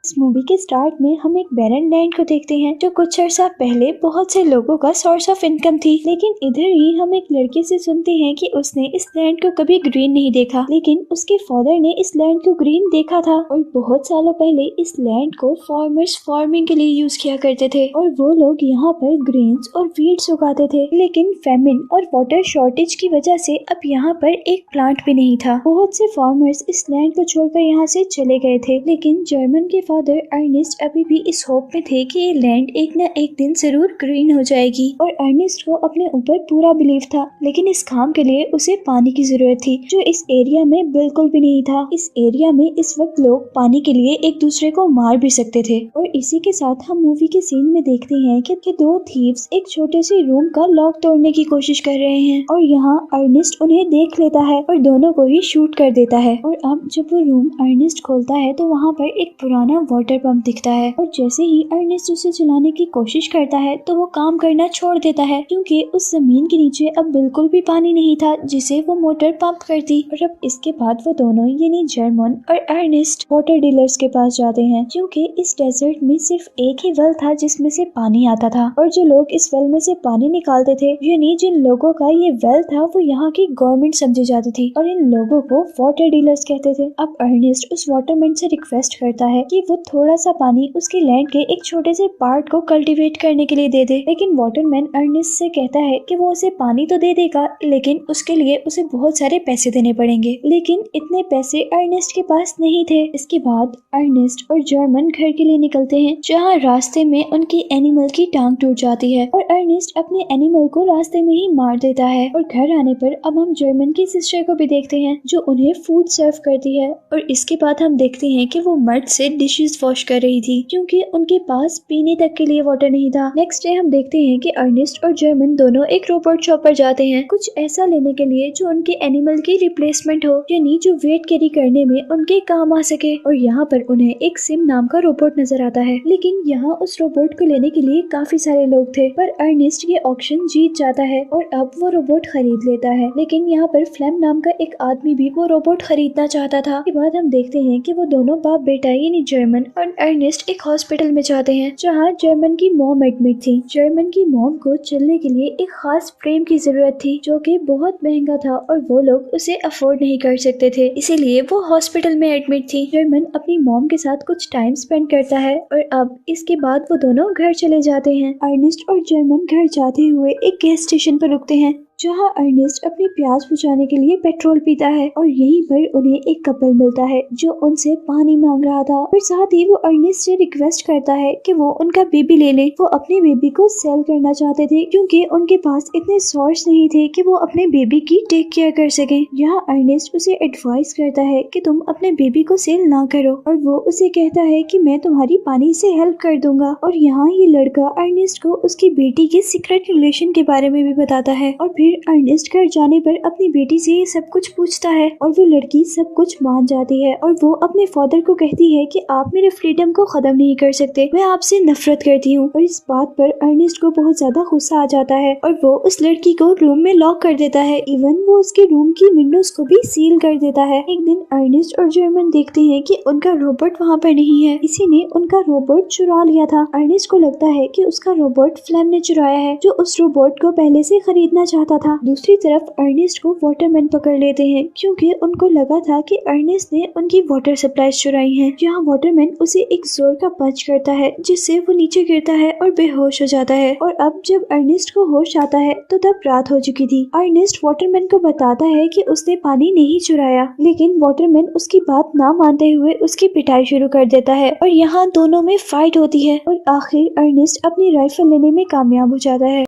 इस मूवी के स्टार्ट में हम एक बैरन लैंड को देखते हैं जो कुछ अर्सा पहले बहुत से लोगों का सोर्स ऑफ इनकम थी। लेकिन इधर ही हम एक लड़के से सुनते हैं कि उसने इस लैंड को कभी ग्रीन नहीं देखा, लेकिन उसके फादर ने इस लैंड को ग्रीन देखा था और बहुत सालों पहले इस लैंड को फार्मर्स फार्मिंग के लिए यूज किया करते थे और वो लोग यहाँ पर ग्रेन्स और वीड्स उगाते थे। लेकिन फेमिन और वाटर शॉर्टेज की वजह से अब यहाँ पर एक प्लांट भी नहीं था। बहुत से फार्मर्स इस लैंड को छोड़कर यहाँ से चले गए थे, लेकिन जर्मन के फादर अर्नेस्ट अभी भी इस होप में थे कि ये लैंड एक न एक दिन जरूर ग्रीन हो जाएगी और अर्नेस्ट को अपने ऊपर पूरा बिलीव था। लेकिन इस काम के लिए उसे पानी की जरूरत थी जो इस एरिया में बिल्कुल भी नहीं था। इस एरिया में इस वक्त लोग पानी के लिए एक दूसरे को मार भी सकते थे। और इसी के साथ हम मूवी के सीन में देखते हैं कि दो थीव्स एक छोटे से रूम का लॉक तोड़ने की कोशिश कर रहे हैं और यहाँ अर्नेस्ट उन्हें देख लेता है और दोनों को ही शूट कर देता है। और अब जब वो रूम अर्नेस्ट खोलता है तो वहाँ पर एक पुराना वाटर पंप दिखता है और जैसे ही अर्नेस्ट उसे चलाने की कोशिश करता है तो वो काम करना छोड़ देता है क्योंकि उस जमीन के नीचे अब बिल्कुल भी पानी नहीं था जिसे वो मोटर पंप करती। और अब इसके बाद वो दोनों यानी जर्मन और अर्नेस्ट वाटर डीलर्स के पास जाते हैं क्योंकि इस डेजर्ट में सिर्फ एक ही वेल था जिसमें से पानी आता था और जो लोग इस वेल में से पानी निकालते थे यानी जिन लोगों का ये वेल था वो यहाँ की गवर्नमेंट समझी जाती थी और इन लोगों को वाटर डीलर्स कहते थे। अब अर्नेस्ट उस वाटरमैन से रिक्वेस्ट करता है कि वो थोड़ा सा पानी उसके लैंड के एक छोटे से पार्ट को कल्टीवेट करने के लिए दे दे। लेकिन वाटरमैन अर्नेस्ट से कहता है कि वो उसे पानी तो दे देगा लेकिन उसके लिए उसे बहुत सारे पैसे देने पड़ेंगे। लेकिन इतने पैसे अर्नेस्ट के पास नहीं थे। इसके बाद अर्नेस्ट और जर्मन घर के लिए निकलते हैं जहाँ रास्ते में उनकी एनिमल की टांग टूट जाती है और अर्नेस्ट अपने एनिमल को रास्ते में ही मार देता है। और घर आने पर अब हम जर्मन की सिस्टर को भी देखते हैं जो उन्हें फूड सर्व करती है और इसके बाद हम देखते हैं कि वो मर्द से डिशेस वॉश कर रही थी क्योंकि उनके पास पीने तक के लिए वाटर नहीं था। नेक्स्ट डे हम देखते हैं कि अर्नेस्ट और जर्मन दोनों एक रोबोट शॉप पर जाते हैं कुछ ऐसा लेने के लिए जो उनके एनिमल की रिप्लेसमेंट हो यानी जो वेट कैरी करने में उनके काम आ सके। और यहाँ पर उन्हें एक सिम नाम का रोबोट नजर आता है। लेकिन यहाँ उस रोबोट को लेने के लिए काफी सारे लोग थे पर अर्नेस्ट ये ऑक्शन जीत जाता है और अब वो रोबोट खरीद लेता है। लेकिन यहाँ पर फ्लैम नाम का एक आदमी भी वो रोबोट खरीदना चाहता था। इसके बाद हम देखते हैं कि वो दोनों बाप बेटा यानी जर्मन और अर्नेस्ट एक हॉस्पिटल में जाते हैं जहाँ जर्मन की मॉम एडमिट थी। जर्मन की मॉम को चलने के लिए एक खास फ्रेम की जरूरत थी जो कि बहुत महंगा था और वो लोग उसे अफोर्ड नहीं कर सकते थे, इसीलिए वो हॉस्पिटल में एडमिट थी। जर्मन अपनी मॉम के साथ कुछ टाइम स्पेंड करता है और अब इसके बाद वो दोनों घर चले जाते हैं। अर्नेस्ट और जर्मन घर जाते हुए एक गैस स्टेशन पर रुकते हैं जहाँ अर्नेस्ट अपनी प्यास बुझाने के लिए पेट्रोल पीता है और यहीं पर उन्हें एक कपल मिलता है जो उनसे पानी मांग रहा था और साथ ही वो अर्नेस्ट से रिक्वेस्ट करता है कि वो उनका बेबी ले ले। वो अपने बेबी को सेल करना चाहते थे क्योंकि उनके पास इतने सोर्स नहीं थे कि वो अपने बेबी की टेक केयर कर सके। यहाँ अर्नेस्ट उसे एडवाइस करता है कि तुम अपने बेबी को सेल ना करो और वो उसे कहता है कि मैं तुम्हारी पानी से हेल्प कर दूंगा। और यहाँ ये लड़का अर्नेस्ट को उसकी बेटी के सीक्रेट रिलेशन के बारे में भी बताता है और फिर अर्नेस्ट घर जाने पर अपनी बेटी से ये सब कुछ पूछता है और वो लड़की सब कुछ मान जाती है और वो अपने फादर को कहती है कि आप मेरे फ्रीडम को खत्म नहीं कर सकते, मैं आपसे नफरत करती हूँ। और इस बात पर अर्नेस्ट को बहुत ज्यादा गुस्सा आ जाता है और वो उस लड़की को रूम में लॉक कर देता है। इवन वो उसके रूम की विंडोज को भी सील कर देता है। एक दिन अर्नेस्ट और जर्मन देखते हैं कि उनका रोबोट वहाँ पर नहीं है, किसी ने उनका रोबोट चुरा लिया था। अर्नेस्ट को लगता है कि उसका रोबोट फ्लैम ने चुराया है जो उस रोबोट को पहले से खरीदना चाहता था। दूसरी तरफ अर्नेस्ट को वाटरमैन पकड़ लेते हैं क्योंकि उनको लगा था कि अर्नेस्ट ने उनकी वाटर सप्लाईज चुराई हैं। यहाँ वाटरमैन उसे एक जोर का पंच करता है जिससे वो नीचे गिरता है और बेहोश हो जाता है। और अब जब अर्नेस्ट को होश आता है तो तब रात हो चुकी थी। अर्नेस्ट वाटरमैन को बताता है कि उसने पानी नहीं चुराया, लेकिन वाटरमैन उसकी बात ना मानते हुए उसकी पिटाई शुरू कर देता है और यहाँ दोनों में फाइट होती है और आखिर अर्नेस्ट अपनी राइफल लेने में कामयाब हो जाता है।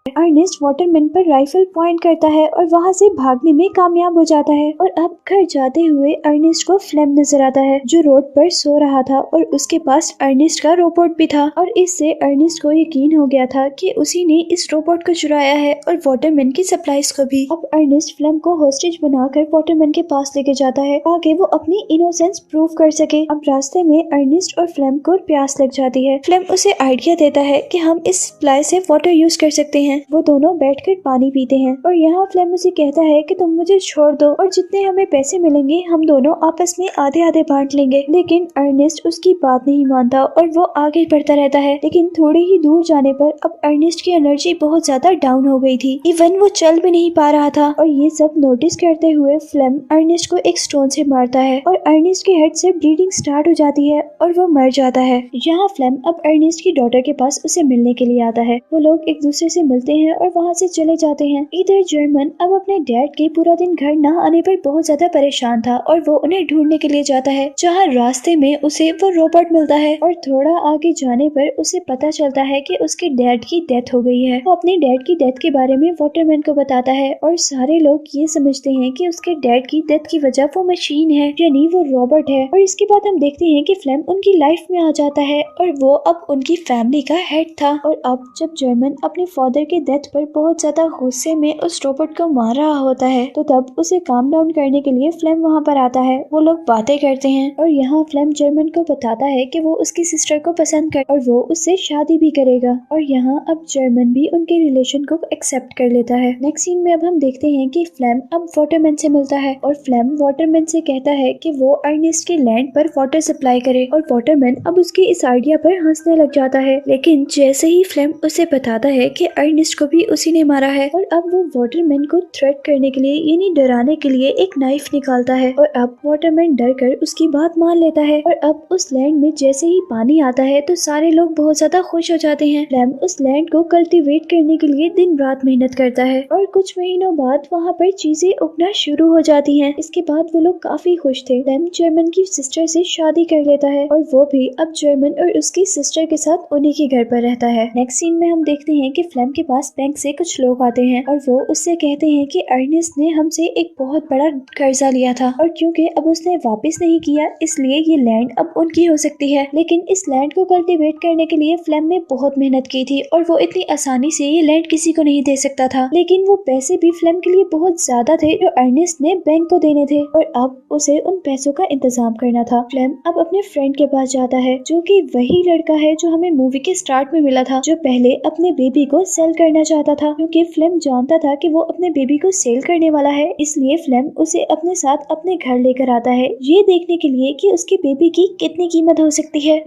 अर्नेस्ट वाटरमैन पर राइफल पॉइंट करता है और वहाँ से भागने में कामयाब हो जाता है। और अब घर जाते हुए अर्नेस्ट को फ्लेम नजर आता है जो रोड पर सो रहा था और उसके पास अर्नेस्ट का रोबोट भी था और इससे अर्नेस्ट को यकीन हो गया था कि उसी ने इस रोबोट को चुराया है और वाटरमैन की सप्लाईज को भी। अब अर्नेस्ट फ्लेम को होस्टेज बनाकर वाटरमैन के पास लेके जाता है ताकि वो अपनी इनोसेंस प्रूव कर सके। अब रास्ते में अर्नेस्ट और फ्लेम को प्यास लग जाती है। फ्लेम उसे आइडिया देता है कि हम इस सप्लाई से वाटर यूज कर सकते हैं हैं। वो दोनों बैठकर पानी पीते हैं और यहाँ फ्लेम उसे कहता है कि तुम मुझे छोड़ दो और जितने हमें पैसे मिलेंगे हम दोनों आपस में आधे आधे बांट लेंगे। लेकिन अर्नेस्ट उसकी बात नहीं मानता और वो आगे बढ़ता रहता है। लेकिन थोड़ी ही दूर जाने पर अब अर्नेस्ट की एनर्जी बहुत ज्यादा डाउन हो गई थी। इवन वो चल भी नहीं पा रहा था और ये सब नोटिस करते हुए फ्लेम अर्नेस्ट को एक स्टोन से मारता है और अर्नेस्ट के हेड से ब्लीडिंग स्टार्ट हो जाती है और वो मर जाता है। यहाँ फ्लेम अब अर्नेस्ट की डॉटर के पास उसे मिलने के लिए आता है। वो लोग एक दूसरे से मिलते हैं और वहाँ से चले जाते हैं। इधर जर्मन अब अपने डैड के पूरा दिन घर न आने पर बहुत ज्यादा परेशान था और वो उन्हें ढूंढने के लिए जाता है। जहाँ रास्ते में उसे वो रोबोट मिलता है और थोड़ा आगे जाने पर उसे पता चलता है कि उसके डैड की डेथ हो गई है। वो अपने डैड की डेथ के बारे में वाटरमैन को बताता है और सारे लोग ये समझते हैं कि उसके डैड की डेथ की वजह वो मशीन है, यानी वो रोबोट है। और इसके बाद हम देखते हैं कि फ्लेम उनकी लाइफ में आ जाता है और वो अब उनकी फैमिली का हेड था। और अब जब जर्मन अपने फादर के डेथ पर बहुत ज्यादा गुस्से में उस रोबोट को मार रहा होता है तो तब उसे काम डाउन करने के लिए फ्लेम वहाँ पर आता है। वो लोग बातें करते हैं और यहाँ फ्लेम जर्मन को बताता है कि वो उसकी सिस्टर को पसंद कर और वो उससे शादी भी करेगा। और यहाँ अब जर्मन भी उनके रिलेशन को एक्सेप्ट कर लेता है। नेक्स्ट सीन में अब हम देखते हैं कि फ्लेम अब वाटरमैन से मिलता है और फ्लेम वाटरमैन से कहता है कि वो अर्नेस्ट के लैंड पर वाटर सप्लाई करे और वाटरमैन अब उसकी इस आइडिया पर हंसने लग जाता है। लेकिन जैसे ही फ्लेम उसे बताता है कि अर्नेस्ट को भी उसी ने मारा है और अब वो वाटरमैन को थ्रेट करने के लिए यानी डराने के लिए एक नाइफ निकालता है और अब वाटरमैन डर कर उसकी बात मान लेता है। और अब उस लैंड में जैसे ही पानी आता है तो सारे लोग बहुत ज्यादा खुश हो जाते हैं। फ्लेम उस लैंड को कल्टीवेट करने के लिए दिन रात मेहनत करता है और कुछ महीनों बाद वहाँ पर चीजें उगना शुरू हो जाती हैं। इसके बाद वो लोग काफी खुश थे। फ्लेम जर्मन की सिस्टर से शादी कर लेता है और वो भी अब जर्मन और उसकी सिस्टर के साथ उन्हीं के घर पर रहता है। नेक्स्ट सीन में हम देखते हैं कि फ्लेम के पास बैंक से कुछ लोग आते हैं और वो उससे कहते हैं कि अर्नेस्ट ने हमसे एक बहुत बड़ा कर्जा लिया था और क्योंकि अब उसने वापस नहीं किया इसलिए ये लैंड अब उनकी हो सकती है। लेकिन इस लैंड को कल्टीवेट करने के लिए फ्लेम ने बहुत मेहनत की थी और वो इतनी आसानी से ये लैंड किसी को नहीं दे सकता था। लेकिन वो पैसे भी फ्लेम के लिए बहुत ज्यादा थे जो अर्नेस्ट ने बैंक को देने थे और अब उसे उन पैसों का इंतजाम करना था। फ्लेम अब अपने फ्रेंड के पास जाता है जो कि वही लड़का है जो हमें मूवी के स्टार्ट में मिला था, जो पहले अपने बेबी को सेल करना चाहता था। क्योंकि फ्लेम जानता था कि वो अपने बेबी को सेल करने वाला है इसलिए फ्लेम उसे अपने साथ अपने घर लेकर आता है ये देखने के लिए कि उसके बेबी की कितनी कीमत हो सकती है।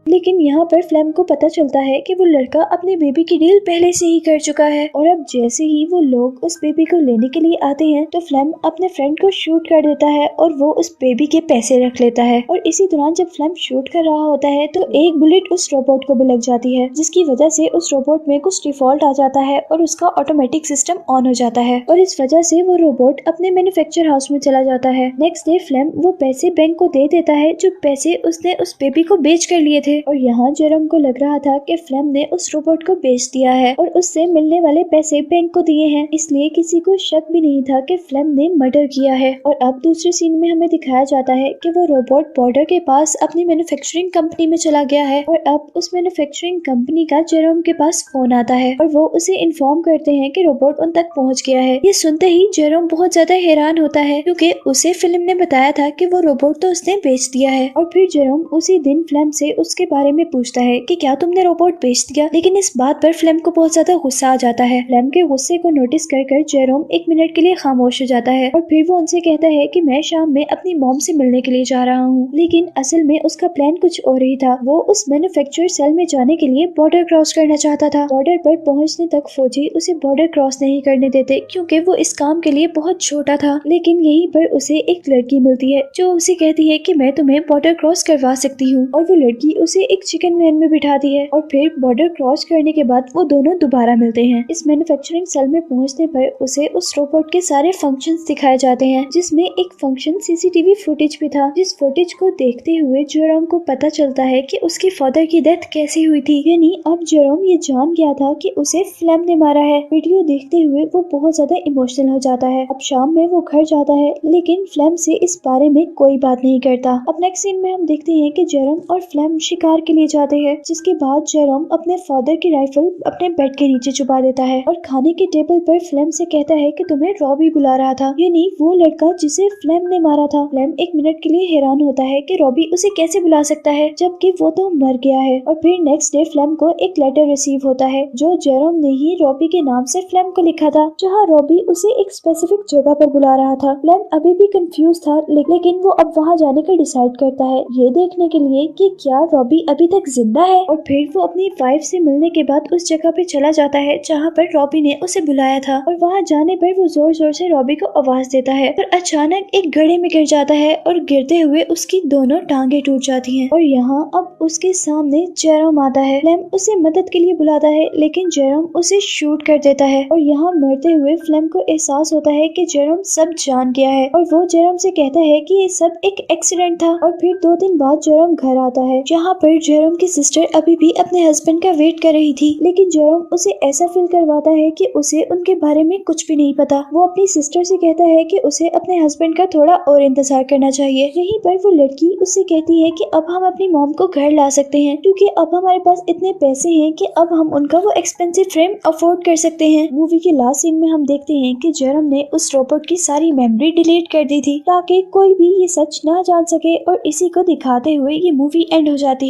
लेकिन यहाँ पर फ्लेम को पता चलता है कि वो लड़का अपने बेबी की डील पहले से ही कर चुका है और अब जैसे ही वो लोग उस बेबी को लेने के लिए आते हैं तो फ्लेम अपने फ्रेंड को शूट कर देता है और वो उस बेबी के पैसे रख लेता है। और इसी दौरान जब फ्लेम शूट कर रहा होता है तो एक बुलेट उस रोबोट को भी लग जाती है जिसकी वजह से उस रोबोट में कुछ डिफॉल्ट आ जाता है और उसका ऑटोमेटिक सिस्टम ऑन हो जाता है और इस वजह से वो रोबोट अपने मैन्युफैक्चर हाउस में चला जाता है। नेक्स्ट डे फ्लेम वो पैसे बैंक को दे देता है जो पैसे उसने उस बेबी को बेच कर लिए थे और यहाँ जेरोम को लग रहा था कि फ्लेम ने उस रोबोट को बेच दिया है और उससे मिलने वाले पैसे बैंक को दिए हैं, इसलिए किसी को शक भी नहीं था कि फ्लेम ने मर्डर किया है। और अब दूसरे सीन में हमें दिखाया जाता है कि वो रोबोट बॉर्डर के पास अपनी मैन्युफैक्चरिंग कंपनी में चला गया है और अब उस मैन्युफैक्चरिंग कंपनी का जेरोम के पास फोन आता है और वो उसे इन्फॉर्म करते हैं कि रोबोट उन तक पहुँच गया है। ये सुनते ही जेरोम बहुत ज्यादा हैरान होता है क्योंकि उसे फिल्म ने बताया था कि वो रोबोट तो उसने बेच दिया है। और फिर जेरोम उसी दिन फ्लेम से उसके बारे में पूछता है कि क्या तुमने रोबोट बेच दिया, लेकिन इस बात पर फ्लेम को बहुत ज्यादा गुस्सा आ जाता है। फ्लेम के गुस्से को नोटिस कर जेरोम एक मिनट के लिए खामोश हो जाता है और फिर वो उनसे कहता है कि मैं शाम में अपनी मॉम से मिलने के लिए जा रहा हूँ, लेकिन असल में उसका प्लान कुछ और ही था। वो उस मैन्युफैक्चर सेल में जाने के लिए बॉर्डर क्रॉस करना चाहता था। बॉर्डर पर पहुँचने तक फौजी उसे बॉर्डर क्रॉस नहीं करने देते क्योंकि वो इस काम के लिए बहुत छोटा था। लेकिन यहीं पर उसे एक लड़की मिलती है जो उसे कहती है कि मैं तुम्हें बॉर्डर क्रॉस करवा सकती हूँ और वो लड़की उसे एक चिकन वैन में बिठाती है और फिर बॉर्डर क्रॉस करने के बाद वो दोनों दोबारा मिलते हैं। इस मैन्युफैक्चरिंग सेल में पहुंचने पर उसे उस रोबोट के सारे फंक्शंस दिखाए जाते हैं जिसमें एक फंक्शन सीसीटीवी फुटेज भी था। जिस फुटेज को देखते हुए जेरोम को पता चलता है कि उसके फादर की डेथ कैसे हुई थी, यानी अब जेरोम ये जान गया था कि उसे फ्लेम ने मारा है। वीडियो देखते हुए वो बहुत ज्यादा इमोशनल हो जाता है। अब शाम में वो घर जाता है लेकिन फ्लेम से इस बारे में कोई बात नहीं करता। अब नेक्स्ट सीन में हम देखते हैं कि जेरोम और फ्लेम शिकार शिकार के लिए जाते हैं, जिसके बाद जेरोम अपने फादर की राइफल अपने बेड के नीचे छुपा देता है और खाने के टेबल पर फ्लेम से कहता है कि तुम्हें रॉबी बुला रहा था, यानी वो लड़का जिसे फ्लेम ने मारा था। फ्लेम एक मिनट के लिए हैरान होता है कि रॉबी उसे कैसे बुला सकता है जबकि वो तो मर गया है। और फिर नेक्स्ट डे फ्लेम को एक लेटर रिसीव होता है जो जेरोम ने ही रॉबी के नाम से फ्लेम को लिखा था, जहाँ रॉबी उसे एक स्पेसिफिक जगह पर बुला रहा था। फ्लेम अभी भी कंफ्यूज था, लेकिन वो अब वहाँ जाने का डिसाइड करता है, ये देखने के लिए कि क्या रॉबी अभी तक जिंदा है। और फिर वो अपनी वाइफ से मिलने के बाद उस जगह पे चला जाता है जहाँ पर रॉबी ने उसे बुलाया था। और वहाँ जाने पर वो जोर जोर से रॉबी को आवाज देता है, पर अचानक एक गड्ढे में गिर जाता है और गिरते हुए उसकी दोनों टांगे टूट जाती हैं। और यहाँ अब उसके सामने जेरोम आता है। फ्लेम उसे मदद के लिए बुलाता है, लेकिन जेरोम उसे शूट कर देता है। और यहाँ मरते हुए फ्लेम को एहसास होता है कि जेरोम सब जान गया है और वो जेरोम से कहता है कि ये सब एक एक्सीडेंट था। और फिर 2 दिन बाद जेरोम घर आता है, जहाँ पर जेरोम की सिस्टर अभी भी अपने हस्बैंड का वेट कर रही थी, लेकिन जेरोम उसे ऐसा फील करवाता है कि उसे उनके बारे में कुछ भी नहीं पता। वो अपनी सिस्टर से कहता है कि उसे अपने हस्बैंड का थोड़ा और इंतजार करना चाहिए। यहीं पर वो लड़की उससे कहती है कि अब हम अपनी मॉम को घर ला सकते हैं, क्योंकि अब हमारे पास इतने पैसे हैं कि अब हम उनका वो एक्सपेंसिव फ्रेम अफोर्ड कर सकते हैं। मूवी के लास्ट सीन में हम देखते हैं कि जेरोम ने उस रोबोट की सारी मेमोरी डिलीट कर दी थी ताकि कोई भी ये सच ना जान सके, और इसी को दिखाते हुए ये मूवी एंड हो जाती है।